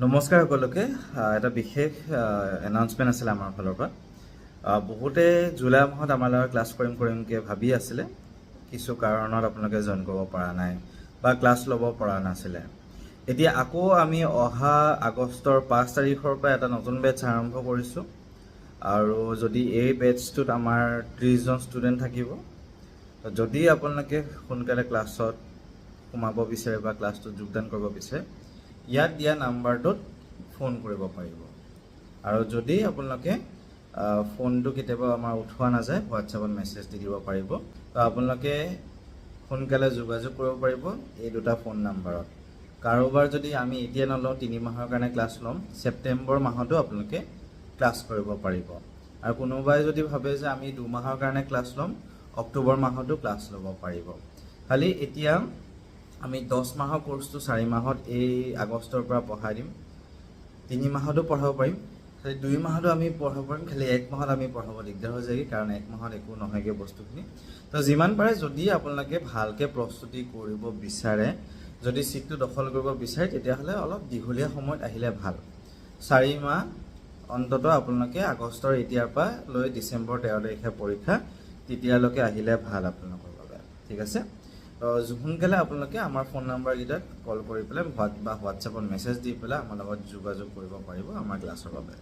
নমস্কাৰ সকলোকে এটা বিশেষ এনাউন্সমেণ্ট আছিলে আমাৰ ফালৰ পৰা বহুতে জুলাই মাহত আমাৰ লগত ক্লাছ কৰিমকৈ ভাবি আছিলে কিছু কাৰণত আপোনালোকে জইন কৰিব পৰা নাই বা ক্লাছ ল'ব পৰা নাছিলে এতিয়া আকৌ আমি অহা আগষ্টৰ 5 তাৰিখৰ পৰা এটা নতুন বেটছ আৰম্ভ কৰিছোঁ আৰু যদি এই বেটছটোত আমাৰ 30 জন ষ্টুডেণ্ট থাকিব যদি আপোনালোকে সোনকালে ক্লাছত সোমাব বিচাৰে বা ক্লাছটোত যোগদান কৰিব বিচাৰে ইয়াত দিয়া নাম্বাৰটোত ফোন কৰিব পাৰিব আৰু যদি আপোনালোকে ফোনটো কেতিয়াবা আমাৰ উঠোৱা নাযায় হোৱাটছএপত মেছেজ দি দিব পাৰিব তো আপোনালোকে সোনকালে যোগাযোগ কৰিব পাৰিব এই দুটা ফোন নাম্বাৰত কাৰোবাৰ যদি আমি এতিয়া নলওঁ 3 মাহৰ কাৰণে ক্লাছ ল'ম ছেপ্টেম্বৰ মাহতো আপোনালোকে ক্লাছ কৰিব পাৰিব আৰু কোনোবাই যদি ভাবে যে আমি 2 মাহৰ কাৰণে ক্লাছ ল'ম অক্টোবৰ মাহতো ক্লাছ ল'ব পাৰিব খালি এতিয়া আমি 10 মাহৰ কোৰ্সটো 4 মাহত এই আগষ্টৰ পৰা পঢ়াই দিম 3 মাহতো পঢ়াব পাৰিম খালি 2 মাহতো আমি পঢ়াব পাৰিম খালি 1 মাহত আমি পঢ়াব দিগদাৰ হৈ যায় কাৰণ 1 মাহত একো নহয়গে বস্তুখিনি তো যিমান পাৰে যদি আপোনালোকে ভালকে প্ৰস্তুতি কৰিব বিচাৰে যদি সিটটো দখল কৰিব বিচাৰে তেতিয়াহলে অলপ দীঘলীয়া সময়ত আহিলে ভাল 4 মাহ অন্তত আপোনালোকে আগষ্টৰ এতিয়াৰ পৰা লৈ ডিসেম্বৰ 13 তাৰিখে পৰীক্ষা তেতিয়ালৈকে আহিলে ভাল আপোনালোকৰ বাবে ঠিক আছে সোনকালে আপোনালোকে আমাৰ ফোন নাম্বাৰ গিটাত কল কৰি পেলাই বা হোৱাটছএপত মেছেজ দি পেলাই আমাৰ লগত যোগাযোগ কৰিব পাৰিব আমাৰ ক্লাছৰ বাবে